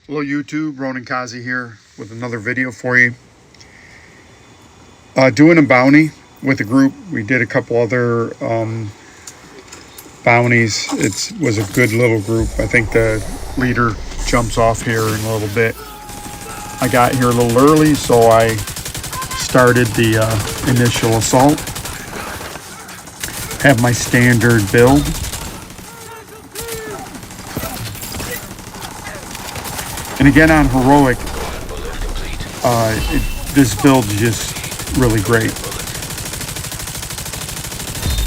Hello YouTube, Ronan Kazi here with another video for you. Doing a bounty with a group. We did a couple other bounties. It was a good little group. I think the leader jumps off here in a little bit. I got here a little early, so I started the initial assault. Have my standard build. And again on Heroic, this build is just really great.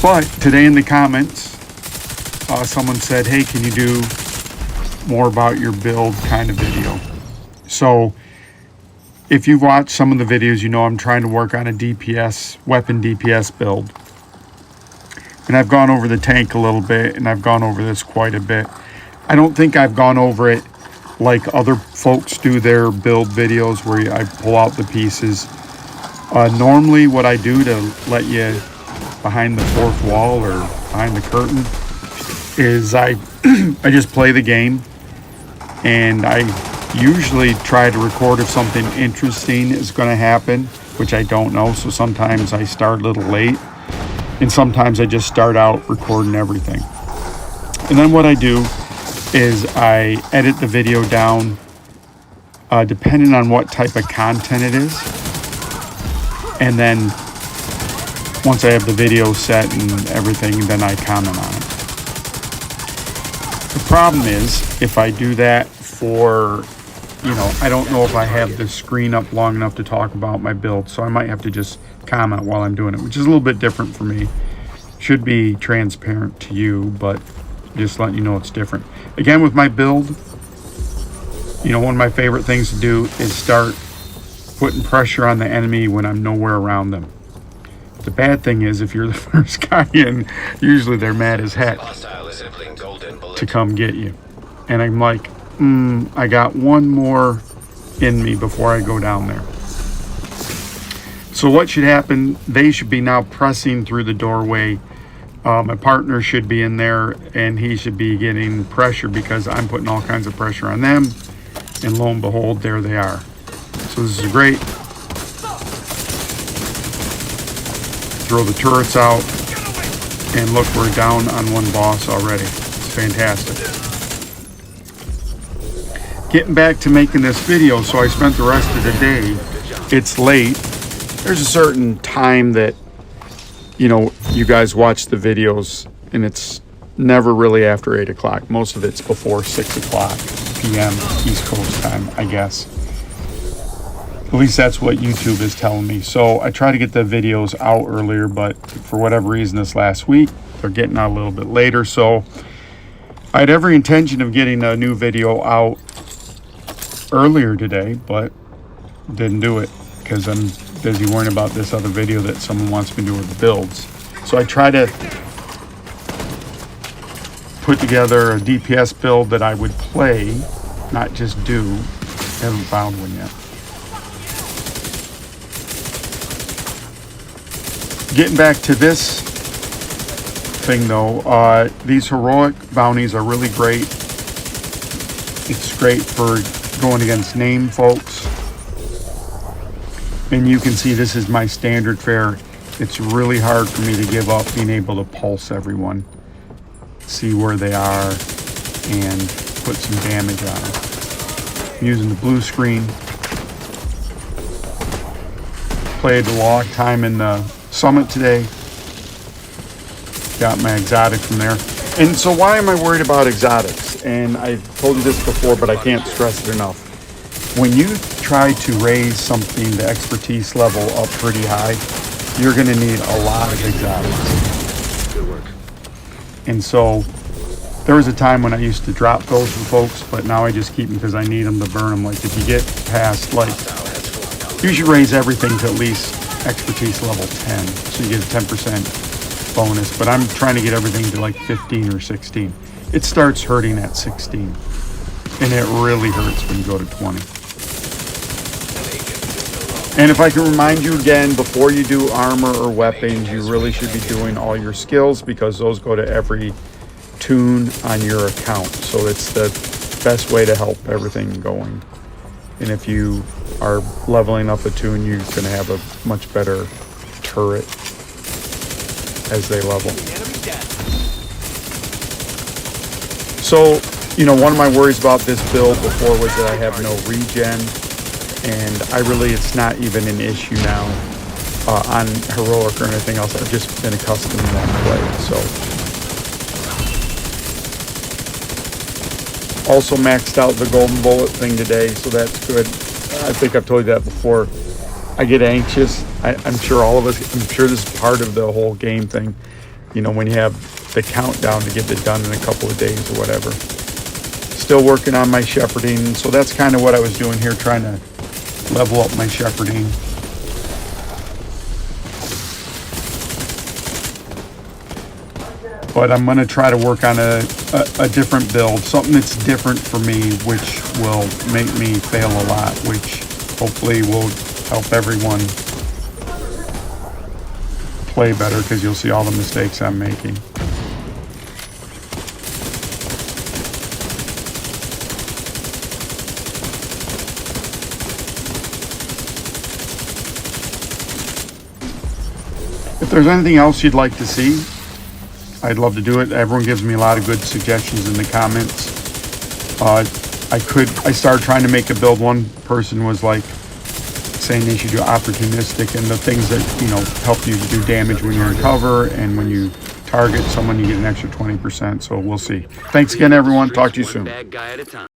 But today in the comments, someone said, hey, can you do more about your build kind of video? So if you've watched some of the videos, you know I'm trying to work on a DPS, weapon DPS build. And I've gone over the tank a little bit, and I've gone over this quite a bit. I don't think I've gone over it like other folks do their build videos where I pull out the pieces. Normally what I do to let you behind the fourth wall or behind the curtain is I just play the game, and I usually try to record if something interesting is going to happen, which I don't know. So sometimes I start a little late, and sometimes I just start out recording everything. And then what I do is I edit the video down depending on what type of content it is. And then once I have the video set and everything, then I comment on it. The problem is if I do that for, I don't know if I have the screen up long enough to talk about my build, so I might have to just comment while I'm doing it, which is a little bit different for me. Should be transparent to you, but just letting you know it's different. Again, with my build, one of my favorite things to do is start putting pressure on the enemy when I'm nowhere around them. The bad thing is if you're the first guy in, usually they're mad as heck to come get you. And I'm like, I got one more in me before I go down there. So what should happen, they should be now pressing through the doorway. My partner should be in there, and he should be getting pressure because I'm putting all kinds of pressure on them. And lo and behold, there they are. So this is great. Throw the turrets out, and look, we're down on one boss already. It's fantastic. Getting back to making this video, so I spent the rest of the day. It's late. There's a certain time that you guys watch the videos, and it's never really after 8 o'clock. Most of it's before 6 o'clock p.m. East Coast time, I guess. At least that's what YouTube is telling me. So I try to get the videos out earlier, but for whatever reason this last week, they're getting out a little bit later. So I had every intention of getting a new video out earlier today, but didn't do it because I'm busy worrying about this other video that someone wants me to do with the builds. So I try to put together a DPS build that I would play, not just do. I haven't found one yet. Getting back to this thing though, these Heroic Bounties are really great. It's great for going against name folks. And you can see this is my standard fare. It's really hard for me to give up being able to pulse everyone, see where they are, and put some damage on them. I'm using the blue screen. Played a long time in the summit today. Got my exotic from there. And so why am I worried about exotics? And I've told you this before, but I can't stress it enough. When you try to raise something, the expertise level up pretty high, you're going to need a lot of exotics. Good work. And so there was a time when I used to drop those for folks, but now I just keep them because I need them to burn them. Like if you get past, you should raise everything to at least expertise level 10, so you get a 10% bonus. But I'm trying to get everything to like 15 or 16. It starts hurting at 16, and it really hurts when you go to 20. And if I can remind you again, before you do armor or weapons, you really should be doing all your skills because those go to every tune on your account. So it's the best way to help everything going. And if you are leveling up a tune, you're going to have a much better turret as they level. So, you know, one of my worries about this build before was that I have no regen, and it's not even an issue now on Heroic or anything else. I've just been accustomed to that play, so. Also maxed out the golden bullet thing today, so that's good. I think I've told you that before. I get anxious. I'm sure all of us, I'm sure this is part of the whole game thing. You know, when you have the countdown to get it done in a couple of days or whatever. Still working on my shepherding, so that's kind of what I was doing here, trying to level up my shepherding. But I'm going to try to work on a different build, something that's different for me, which will make me fail a lot, which hopefully will help everyone play better, because you'll see all the mistakes I'm making. If there's anything else you'd like to see, I'd love to do it. Everyone gives me a lot of good suggestions in the comments. I started trying to make a build. One person was like saying they should do opportunistic, and the things that, you know, help you do damage when you're in cover, and when you target someone you get an extra 20%. So we'll see. Thanks again, everyone. Talk to you soon.